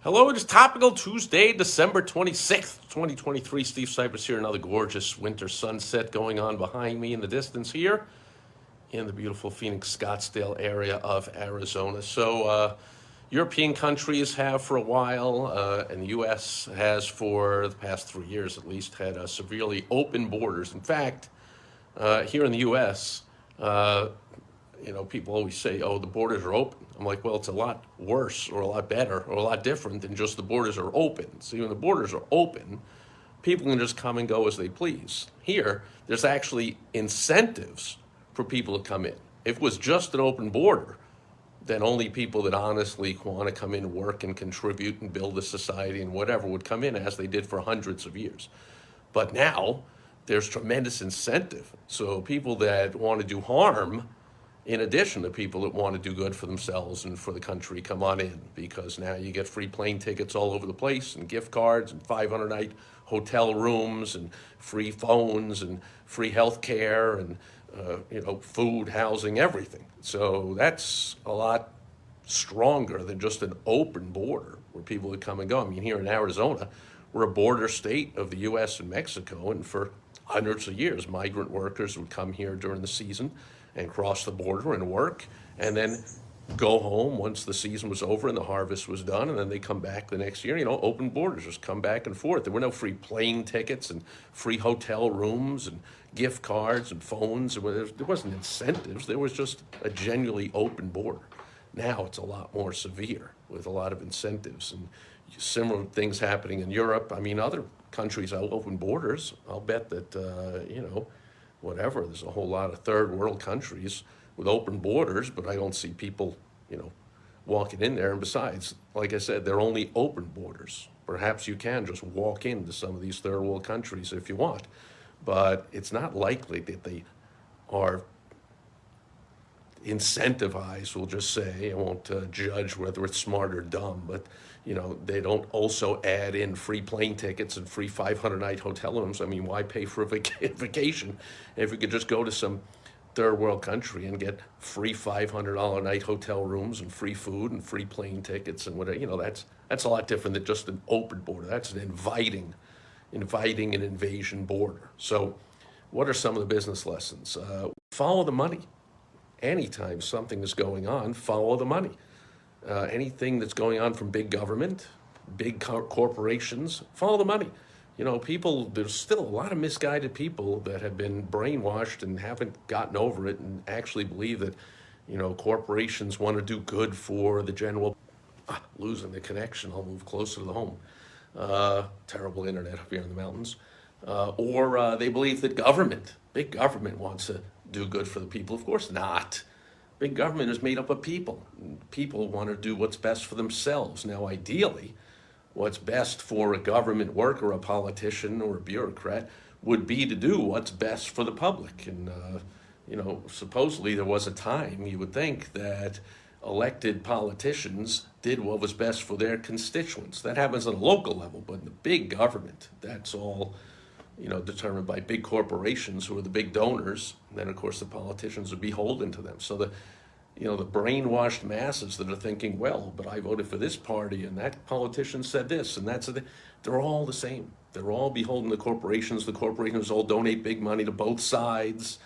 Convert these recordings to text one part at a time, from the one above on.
Hello, it is Topical Tuesday, December 26th, 2023. Steve Sipress here. Another gorgeous winter sunset going on behind me in the distance here in the beautiful Phoenix, Scottsdale area of Arizona. European countries have for a while, and the U.S. has for the past 3 years at least, had severely open borders. In fact, here in the U.S., people always say, oh, the borders are open. I'm like, well, it's a lot worse or a lot better or a lot different than just the borders are open. See, when the borders are open, people can just come and go as they please. Here, there's actually incentives for people to come in. If it was just an open border, then only people that honestly want to come in, work, and contribute and build a society and whatever would come in, as they did for hundreds of years. But now, there's tremendous incentive. So people that want to do harm, in addition to people that want to do good for themselves and for the country, come on in, because now you get free plane tickets all over the place and gift cards and 500-night hotel rooms and free phones and free health care and food, housing, everything. So that's a lot stronger than just an open border where people would come and go. I mean, here in Arizona, we're a border state of the U.S. and Mexico, and for hundreds of years, migrant workers would come here during the season and cross the border and work, and then go home once the season was over and the harvest was done, and then they come back the next year. Open borders, just come back and forth. There were no free plane tickets and free hotel rooms and gift cards and phones. There wasn't incentives. There was just a genuinely open border. Now it's a lot more severe with a lot of incentives and similar things happening in Europe. I mean, other countries have open borders. I'll bet that, there's a whole lot of third world countries with open borders, but I don't see people, walking in there. And besides, like I said, they're only open borders. Perhaps you can just walk into some of these third world countries if you want, but it's not likely that they are incentivized, we'll just say. I won't judge whether it's smart or dumb, but they don't also add in free plane tickets and free 500-night hotel rooms. I mean, why pay for a vacation if we could just go to some third world country and get free $500 night hotel rooms and free food and free plane tickets and whatever? That's a lot different than just an open border. That's an inviting an invasion border. So what are some of the business lessons? Follow the money. Anytime something is going on, follow the money. Anything that's going on from big government, big corporations, follow the money. There's still a lot of misguided people that have been brainwashed and haven't gotten over it and actually believe that, corporations want to do good for the general. Losing the connection, I'll move closer to the home. Terrible internet up here in the mountains. Or they believe that big government wants to do good for the people. Of course not. Big government is made up of people. People want to do what's best for themselves. Now, ideally, what's best for a government worker, a politician, or a bureaucrat would be to do what's best for the public. And, supposedly there was a time, you would think, that elected politicians did what was best for their constituents. That happens on a local level, but in the big government, that's all determined by big corporations who are the big donors. And then, of course, the politicians are beholden to them. So the brainwashed masses that are thinking, well, but I voted for this party and that politician said this and they're all the same. They're all beholden to corporations. The corporations all donate big money to both sides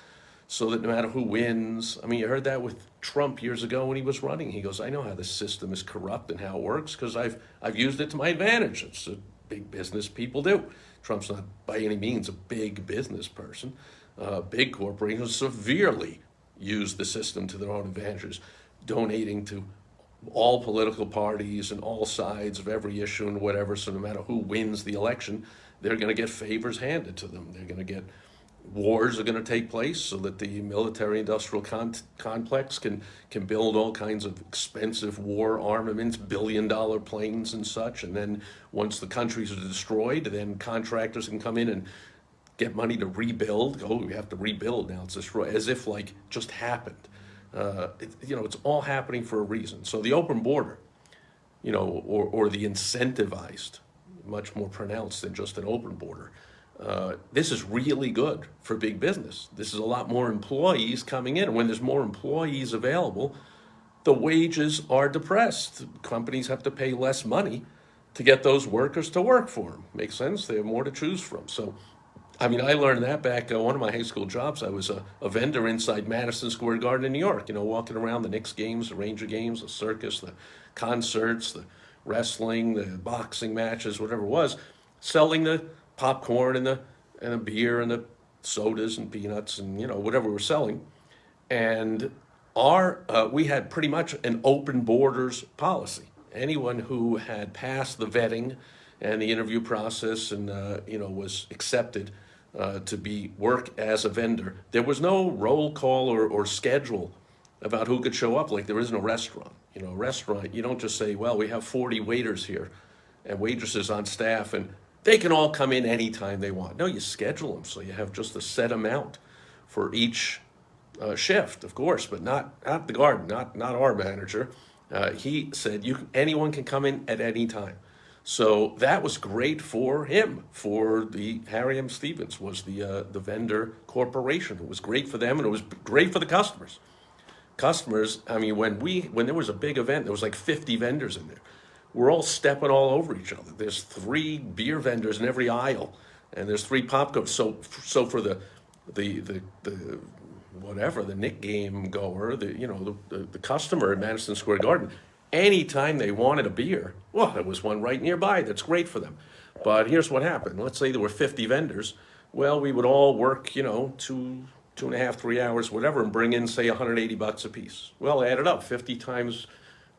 so that no matter who wins. I mean, you heard that with Trump years ago when he was running. He goes, I know how the system is corrupt and how it works because I've used it to my advantage. It's what big business people do. Trump's not by any means a big business person. Big corporations severely use the system to their own advantages, donating to all political parties and all sides of every issue and whatever. So no matter who wins the election, they're going to get favors handed to them. They're going to get wars are going to take place so that the military-industrial complex can build all kinds of expensive war armaments, billion-dollar planes and such. And then once the countries are destroyed, then contractors can come in and get money to rebuild. Oh, we have to rebuild now. It's destroyed, as if like just happened. It's all happening for a reason. So the open border, or the incentivized, much more pronounced than just an open border. This is really good for big business. This is a lot more employees coming in. When there's more employees available, the wages are depressed. Companies have to pay less money to get those workers to work for them. Makes sense. They have more to choose from. So, I mean, I learned that back one of my high school jobs. I was a vendor inside Madison Square Garden in New York, walking around the Knicks games, the Ranger games, the circus, the concerts, the wrestling, the boxing matches, whatever it was, selling the popcorn and the beer and the sodas and peanuts and, whatever we're selling. And we had pretty much an open borders policy. Anyone who had passed the vetting and the interview process and was accepted to work as a vendor, there was no roll call or schedule about who could show up. Like there is in a restaurant. A restaurant, you don't just say, well, we have 40 waiters here and waitresses on staff and they can all come in anytime they want. No, you schedule them so you have just a set amount for each shift, of course, but not the garden, not our manager. He said anyone can come in at any time. So that was great for him, for the Harry M. Stevens was the vendor corporation. It was great for them and it was great for the customers. Customers, I mean, when there was a big event, there was like 50 vendors in there. We're all stepping all over each other. There's 3 beer vendors in every aisle, and there's 3 popcorn. So for the whatever, the Knick game goer, the customer at Madison Square Garden, anytime they wanted a beer, well, there was one right nearby. That's great for them. But here's what happened. Let's say there were 50 vendors. Well, we would all work, 2.5, 3 hours, whatever, and bring in, say, $180 a piece. Well, add it up, 50 times,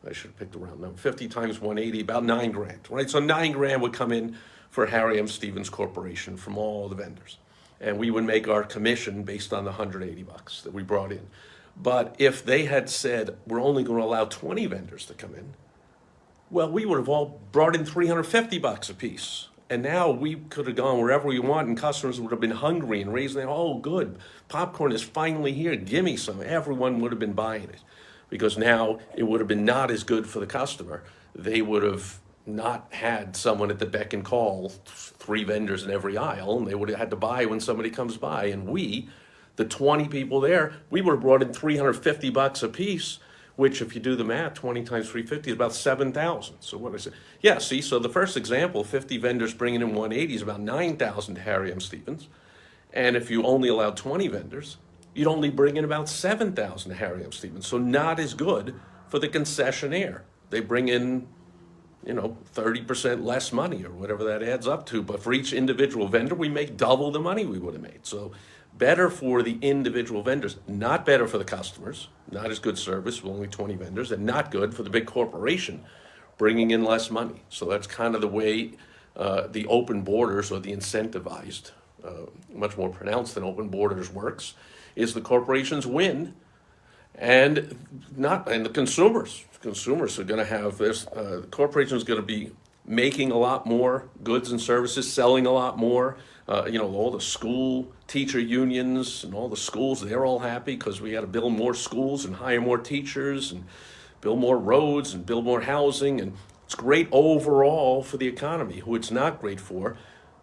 I should have picked a round number, 50 times 180, about $9,000, right? So $9,000 would come in for Harry M. Stevens Corporation from all the vendors. And we would make our commission based on the $180 that we brought in. But if they had said, we're only going to allow 20 vendors to come in, well, we would have all brought in $350 a piece. And now we could have gone wherever we want, and customers would have been hungry and raising their, oh, good, popcorn is finally here, give me some. Everyone would have been buying it because now it would have been not as good for the customer. They would have not had someone at the beck and call, 3 vendors in every aisle, and they would have had to buy when somebody comes by. And we, the 20 people there, we would have brought in $350 a piece, which if you do the math, 20 times 350 is about 7,000. So what is it? Yeah, see, so the first example, 50 vendors bringing in 180 is about 9,000 to Harry M. Stevens. And if you only allowed 20 vendors, you'd only bring in about 7,000 to Harry M. Stevens. So not as good for the concessionaire. They bring in, 30% less money or whatever that adds up to. But for each individual vendor, we make double the money we would have made. So better for the individual vendors, not better for the customers, not as good service with only 20 vendors, and not good for the big corporation bringing in less money. So that's kind of the way the open borders or the incentivized, much more pronounced than open borders works, is the corporations win and the consumers are going to have this, the corporation is going to be making a lot more goods and services, selling a lot more. All the school teacher unions and all the schools, they're all happy because we got to build more schools and hire more teachers and build more roads and build more housing. And it's great overall for the economy. Who it's not great for,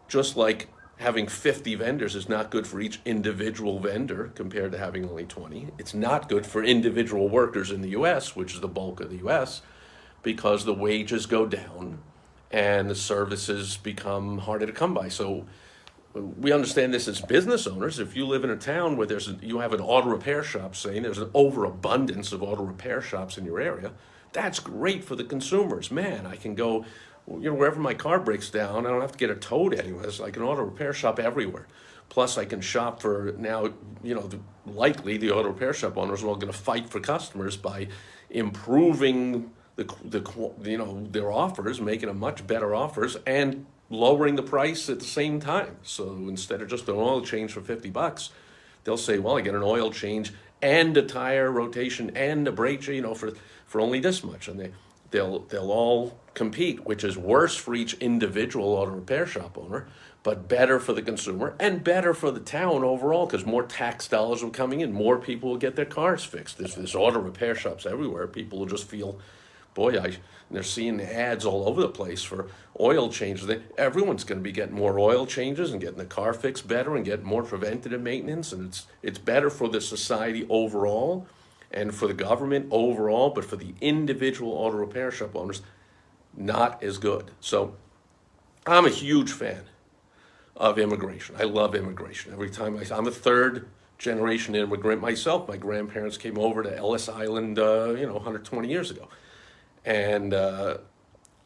just like having 50 vendors is not good for each individual vendor compared to having only 20. It's not good for individual workers in the U.S., which is the bulk of the U.S., because the wages go down and the services become harder to come by. So we understand this as business owners. If you live in a town where you have an auto repair shop, saying there's an overabundance of auto repair shops in your area, that's great for the consumers. Man, I can go, wherever my car breaks down, I don't have to get it towed anywhere. It's like an auto repair shop everywhere. Plus, I can shop for now, likely the auto repair shop owners are all going to fight for customers by improving their offers, making them much better offers, and lowering the price at the same time. So instead of just an oil change for $50, they'll say, well, I get an oil change and a tire rotation and a brake, for only this much. And they'll all compete, which is worse for each individual auto repair shop owner, but better for the consumer and better for the town overall, because more tax dollars are coming in, more people will get their cars fixed. There's auto repair shops everywhere. People will just feel, they're seeing ads all over the place for oil changes. Everyone's going to be getting more oil changes and getting the car fixed better and getting more preventative maintenance. And it's better for the society overall and for the government overall, but for the individual auto repair shop owners, not as good. So I'm a huge fan of immigration. I love immigration. Every time I'm a third generation immigrant myself. My grandparents came over to Ellis Island, 120 years ago. And,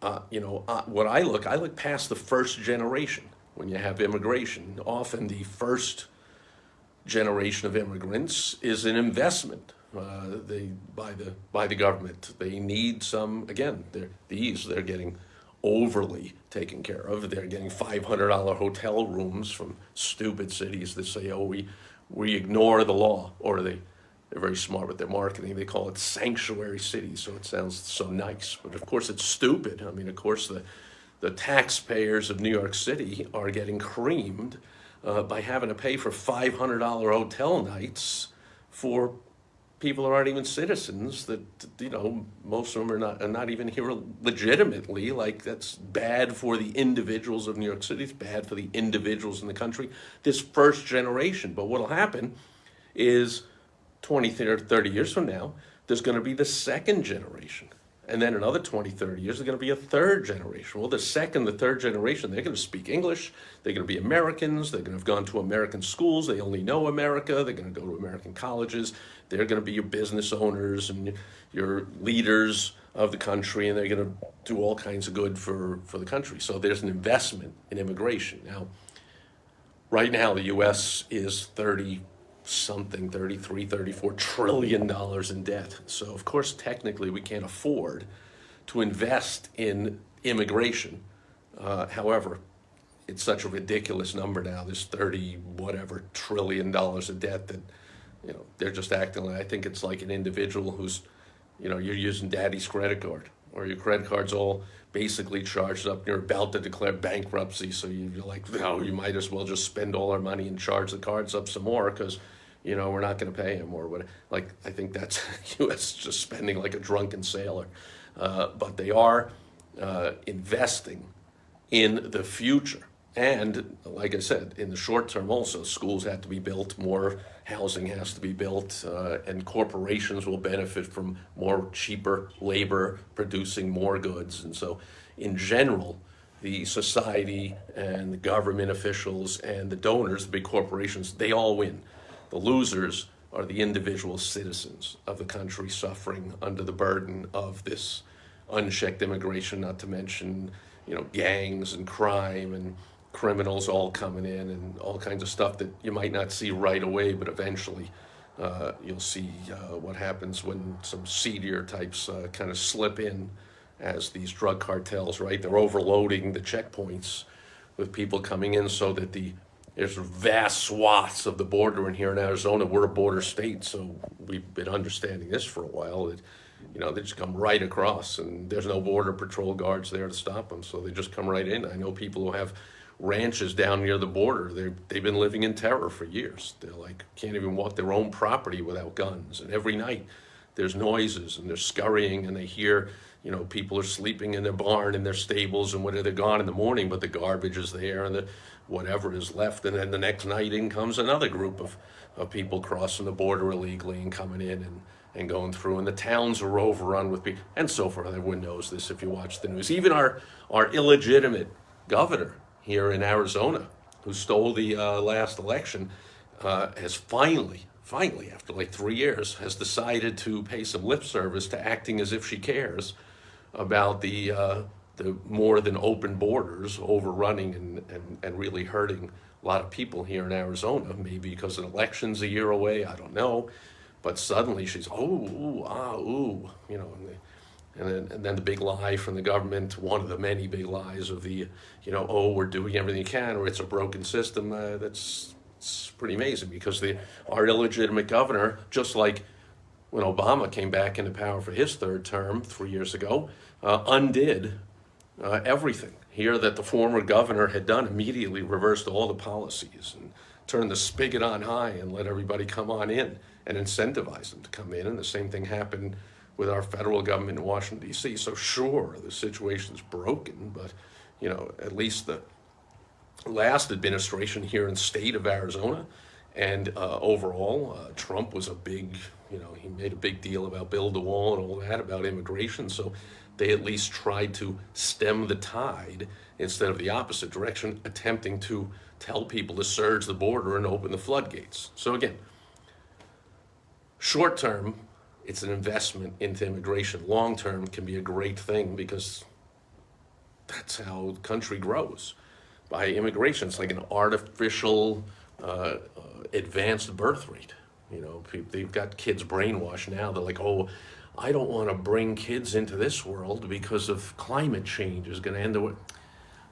what I look past the first generation when you have immigration. Often the first generation of immigrants is an investment by the government. They need some, again, they're getting overly taken care of. They're getting $500 hotel rooms from stupid cities that say, oh, we ignore the law, or they're very smart with their marketing. They call it sanctuary cities, so it sounds so nice. But of course, it's stupid. I mean, of course, the taxpayers of New York City are getting creamed by having to pay for $500 hotel nights for people who aren't even citizens, that, most of them are not even here legitimately. Like, that's bad for the individuals of New York City. It's bad for the individuals in the country, this first generation. But what'll happen is 20, 30 years from now, there's going to be the second generation. And then another 20, 30 years, there's going to be a third generation. Well, the third generation, they're going to speak English. They're going to be Americans. They're going to have gone to American schools. They only know America. They're going to go to American colleges. They're going to be your business owners and your leaders of the country, and they're going to do all kinds of good for the country. So there's an investment in immigration. Now, right now, the U.S. is 33, 34 trillion dollars in debt. So of course, technically, we can't afford to invest in immigration. However, it's such a ridiculous number now. There's 30 whatever trillion dollars of debt that, they're just acting like, I think it's like an individual who's, you're using daddy's credit card, or your credit card's all basically charged up. You're about to declare bankruptcy, so you're like, no, you might as well just spend all our money and charge the cards up some more, because we're not going to pay him, or what. Like, I think that's U.S. just spending like a drunken sailor. But they are investing in the future. And like I said, in the short term also, schools have to be built, more housing has to be built, and corporations will benefit from more cheaper labor producing more goods. And so in general, the society and the government officials and the donors, the big corporations, they all win. The losers are the individual citizens of the country suffering under the burden of this unchecked immigration, not to mention, gangs and crime and criminals all coming in, and all kinds of stuff that you might not see right away, but eventually you'll see what happens when some seedier types kind of slip in as these drug cartels, right? They're overloading the checkpoints with people coming in, so that there's vast swaths of the border. In here in Arizona, we're a border state, so we've been understanding this for a while, that they just come right across, and there's no border patrol guards there to stop them, so they just come right in. I know people who have ranches down near the border. They've been living in terror for years. They're like, can't even walk their own property without guns. And every night there's noises, and they're scurrying, and they hear, people are sleeping in their barn, in their stables, and whether they're gone in the morning, but the garbage is there, and whatever is left. And then the next night in comes another group of people crossing the border illegally and coming in and going through. And the towns are overrun with people, and so forth. Everyone knows this if you watch the news. Even our illegitimate governor here in Arizona, who stole the last election, has finally, after like 3 years, has decided to pay some lip service to acting as if she cares about the more than open borders overrunning and really hurting a lot of people here in Arizona. Maybe because an election's a year away, I don't know. But suddenly she's, and then the big lie from the government, one of the many big lies of we're doing everything you can, or it's a broken system. It's pretty amazing, because our illegitimate governor, just like when Obama came back into power for his third term 3 years ago, undid everything here that the former governor had done. Immediately reversed all the policies and turned the spigot on high and let everybody come on in and incentivize them to come in. And the same thing happened with our federal government in Washington, D.C. So sure, the situation's broken, but, at least the last administration here in the state of Arizona, and overall, Trump was he made a big deal about build the wall and all that, about immigration. So they at least tried to stem the tide instead of the opposite direction, attempting to tell people to surge the border and open the floodgates. So again, short term, it's an investment into immigration. Long term can be a great thing because that's how the country grows, by immigration. It's like an artificial advanced birth rate. You know, they've got kids brainwashed now. They're like, oh, I don't want to bring kids into this world because of climate change is going to end the world.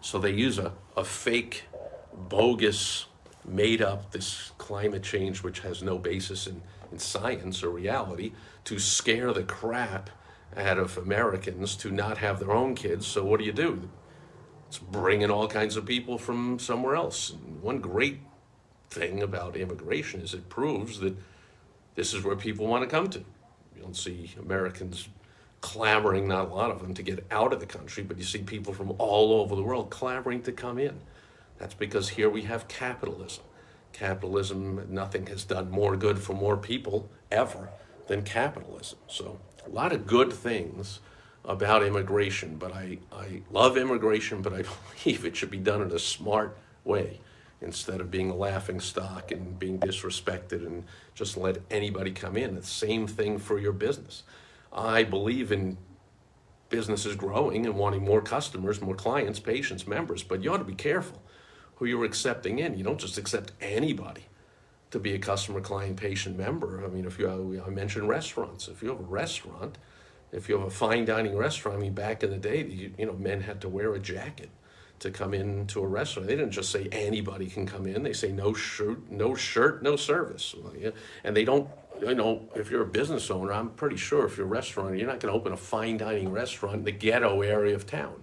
So they use a fake, bogus, made up this climate change, which has no basis in science or reality, to scare the crap out of Americans to not have their own kids. So what do? It's bringing all kinds of people from somewhere else. And one great thing about immigration is it proves that this is where people want to come to. You don't see Americans clamoring, not a lot of them, to get out of the country, but you see people from all over the world clamoring to come in. That's because here we have capitalism. Capitalism, nothing has done more good for more people ever than capitalism. So a lot of good things about immigration, but I love immigration, but I believe it should be done in a smart way instead of being a laughing stock and being disrespected and just let anybody come in. The same thing for your business. I believe in businesses growing and wanting more customers, more clients, patients, members, but you ought to be careful who you're accepting in. You don't just accept anybody to be a customer, client, patient, member. I mean, I mentioned restaurants. If you have a restaurant, if you have a fine dining restaurant, I mean, back in the day, men had to wear a jacket to come into a restaurant. They didn't just say anybody can come in. They say no shirt, no service. And they don't, if you're a business owner, I'm pretty sure if you're a restaurant, you're not going to open a fine dining restaurant in the ghetto area of town.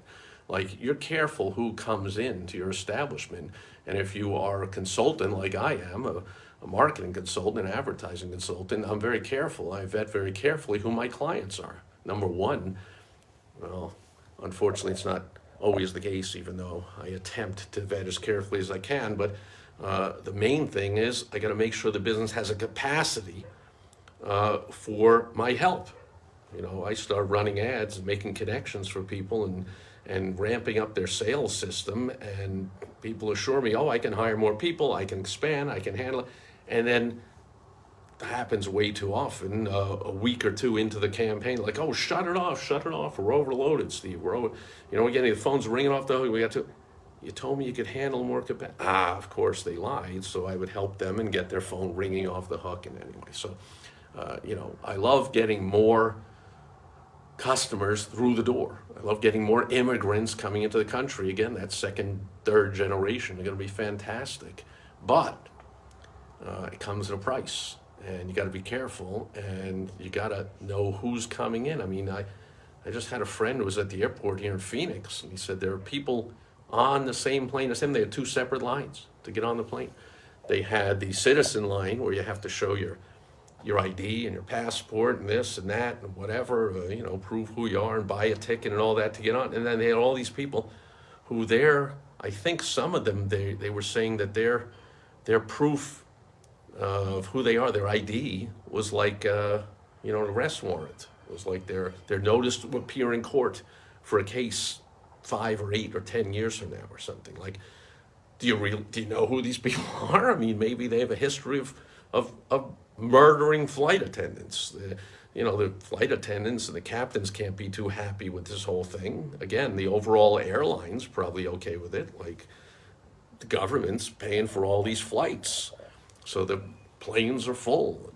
Like, you're careful who comes into your establishment. And if you are a consultant like I am, a marketing consultant, an advertising consultant, I'm very careful. I vet very carefully who my clients are. Number one, well, unfortunately, it's not always the case, even though I attempt to vet as carefully as I can. But the main thing is I got to make sure the business has a capacity for my help. I start running ads and making connections for people and ramping up their sales system, and people assure me, oh, I can hire more people, I can expand, I can handle it. And then it happens way too often, a week or two into the campaign, like, oh, shut it off, we're overloaded, Steve, we're getting the phone's ringing off the hook, you told me you could handle more capacity. Of course they lied, so I would help them and get their phone ringing off the hook. And anyway, so, I love getting more customers through the door. I love getting more immigrants coming into the country. Again, that second, third generation are going to be fantastic. But it comes at a price, and you got to be careful, and you got to know who's coming in. I mean, I just had a friend who was at the airport here in Phoenix, and he said there are people on the same plane as him. They had two separate lines to get on the plane. They had the citizen line where you have to show your ID and your passport and this and that and whatever, prove who you are and buy a ticket and all that to get on. And then they had all these people who I think some of them, they were saying that their proof of who they are, their ID, was like, an arrest warrant. It was like their notice to appear in court for a case 5 or 8 or 10 years from now or something. Like, do you know who these people are? I mean, maybe they have a history of murdering flight attendants. The flight attendants and the captains can't be too happy with this whole thing. Again, the overall airline's probably okay with it. Like, the government's paying for all these flights, so the planes are full.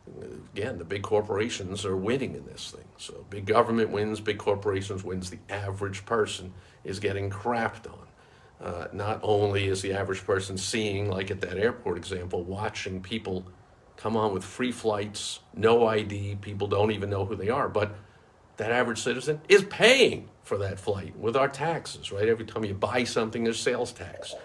And again, the big corporations are winning in this thing. So big government wins, big corporations wins. The average person is getting crapped on. Not only is the average person seeing, like at that airport example, watching people come on with free flights, no ID, people don't even know who they are, but that average citizen is paying for that flight with our taxes, right? Every time you buy something, there's sales tax.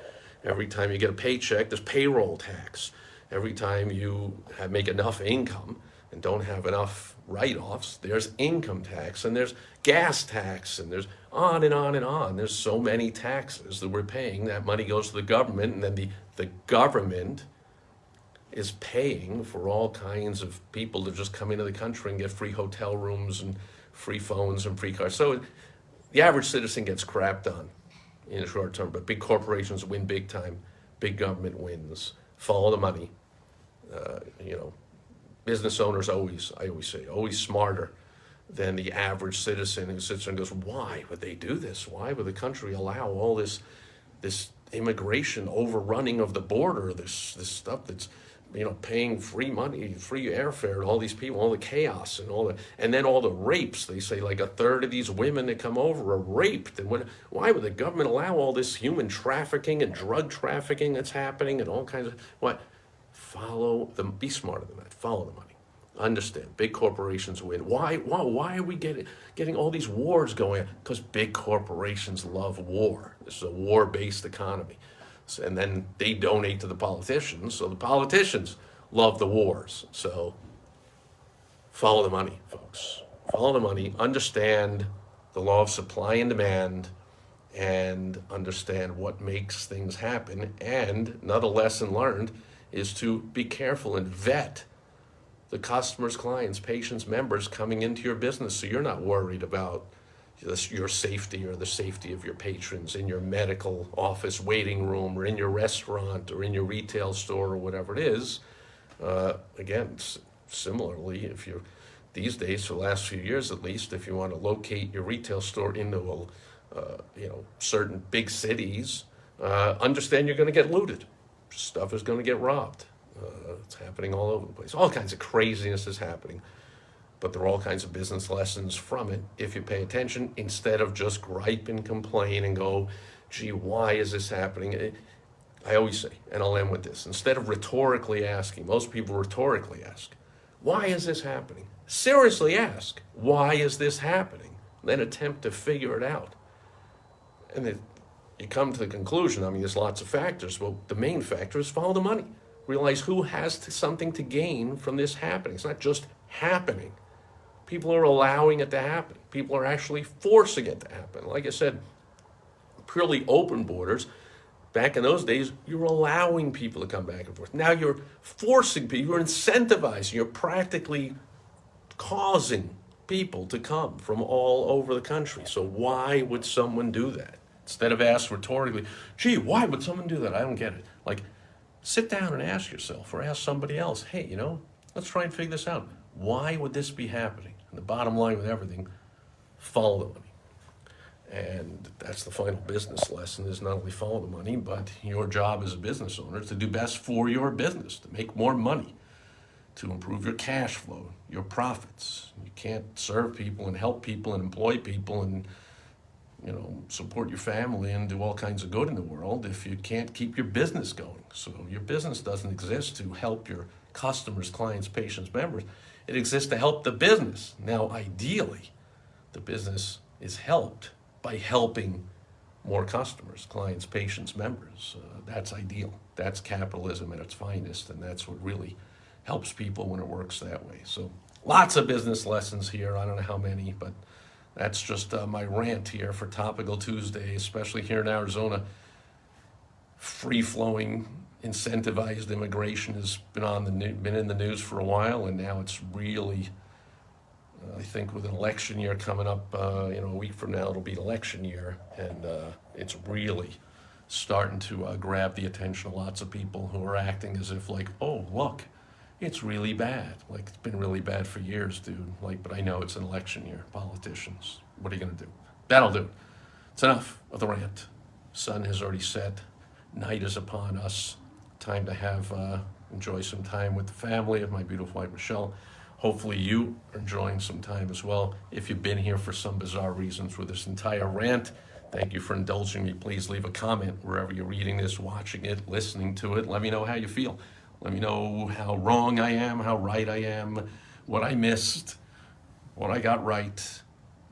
Every time you get a paycheck, there's payroll tax. Every time you make enough income and don't have enough write-offs, there's income tax, and there's gas tax, and there's on and on and on. There's so many taxes that we're paying. That money goes to the government, and then the government is paying for all kinds of people to just come into the country and get free hotel rooms and free phones and free cars. So the average citizen gets crapped on in the short term, but big corporations win big time. Big government wins. Follow the money. You know, business owners always, I always say, always smarter than the average citizen who sits there and goes, why would they do this? Why would the country allow all this immigration overrunning of the border, this stuff that's, you know, paying free money, free airfare to all these people, all the chaos and all the, and then all the rapes. They say like a third of these women that come over are raped. And why would the government allow all this human trafficking and drug trafficking that's happening and all kinds of, what? Follow them, be smarter than that, follow the money. Understand, big corporations win. Why are we getting all these wars going? Because big corporations love war. This is a war-based economy. So, and then they donate to the politicians, so the politicians love the wars. So follow the money, folks. Follow the money, understand the law of supply and demand, and understand what makes things happen. And another lesson learned is to be careful and vet the customers, clients, patients, members coming into your business, so you're not worried about your safety or the safety of your patrons in your medical office waiting room or in your restaurant or in your retail store or whatever it is. Again, similarly, if you're these days, for the last few years at least, if you want to locate your retail store into certain big cities, understand you're going to get looted. Stuff is going to get robbed. It's happening all over the place. All kinds of craziness is happening. But there are all kinds of business lessons from it if you pay attention, instead of just gripe and complain and go, gee, why is this happening? I always say, and I'll end with this, instead of rhetorically asking, most people rhetorically ask, why is this happening? Seriously ask, why is this happening? Then attempt to figure it out. And you come to the conclusion, I mean, there's lots of factors. Well, the main factor is follow the money. Realize who has something to gain from this happening. It's not just happening. People are allowing it to happen. People are actually forcing it to happen. Like I said, purely open borders, back in those days, you were allowing people to come back and forth. Now you're forcing people, you're incentivizing, you're practically causing people to come from all over the country. So why would someone do that? Instead of ask rhetorically, gee, why would someone do that? I don't get it. Like, sit down and ask yourself or ask somebody else, hey, let's try and figure this out. Why would this be happening? And the bottom line with everything, follow the money. And that's the final business lesson, is not only follow the money, but your job as a business owner is to do best for your business, to make more money, to improve your cash flow, your profits. You can't serve people and help people and employ people and support your family and do all kinds of good in the world if you can't keep your business going. So your business doesn't exist to help your customers, clients, patients, members. It exists to help the business. Now, ideally, the business is helped by helping more customers, clients, patients, members. That's ideal. That's capitalism at its finest, and that's what really helps people when it works that way. So lots of business lessons here. I don't know how many, but that's just my rant here for Topical Tuesday, especially here in Arizona. Free-flowing, incentivized immigration has been in the news for a while, and now it's really, I think with an election year coming up, a week from now it'll be election year, and it's really starting to grab the attention of lots of people who are acting as if like, oh, look, it's really bad. Like, it's been really bad for years, dude. But I know it's an election year. Politicians, what are you going to do? That'll do. It's enough of the rant. Sun has already set. Night is upon us. Time to have enjoy some time with the family of my beautiful wife, Michelle. Hopefully you are enjoying some time as well. If you've been here for some bizarre reasons with this entire rant, thank you for indulging me. Please leave a comment wherever you're reading this, watching it, listening to it. Let me know how you feel. Let me know how wrong I am, how right I am, what I missed, what I got right.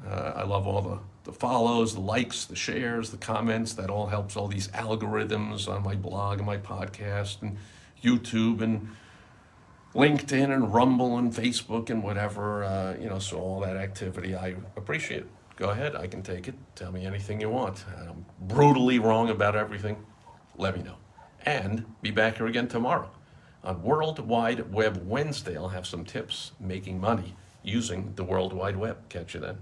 I love all the follows, the likes, the shares, the comments. That all helps all these algorithms on my blog and my podcast and YouTube and LinkedIn and Rumble and Facebook and whatever. So all that activity, I appreciate it. Go ahead, I can take it. Tell me anything you want. I'm brutally wrong about everything. Let me know. And be back here again tomorrow. On World Wide Web Wednesday, I'll have some tips making money using the World Wide Web. Catch you then.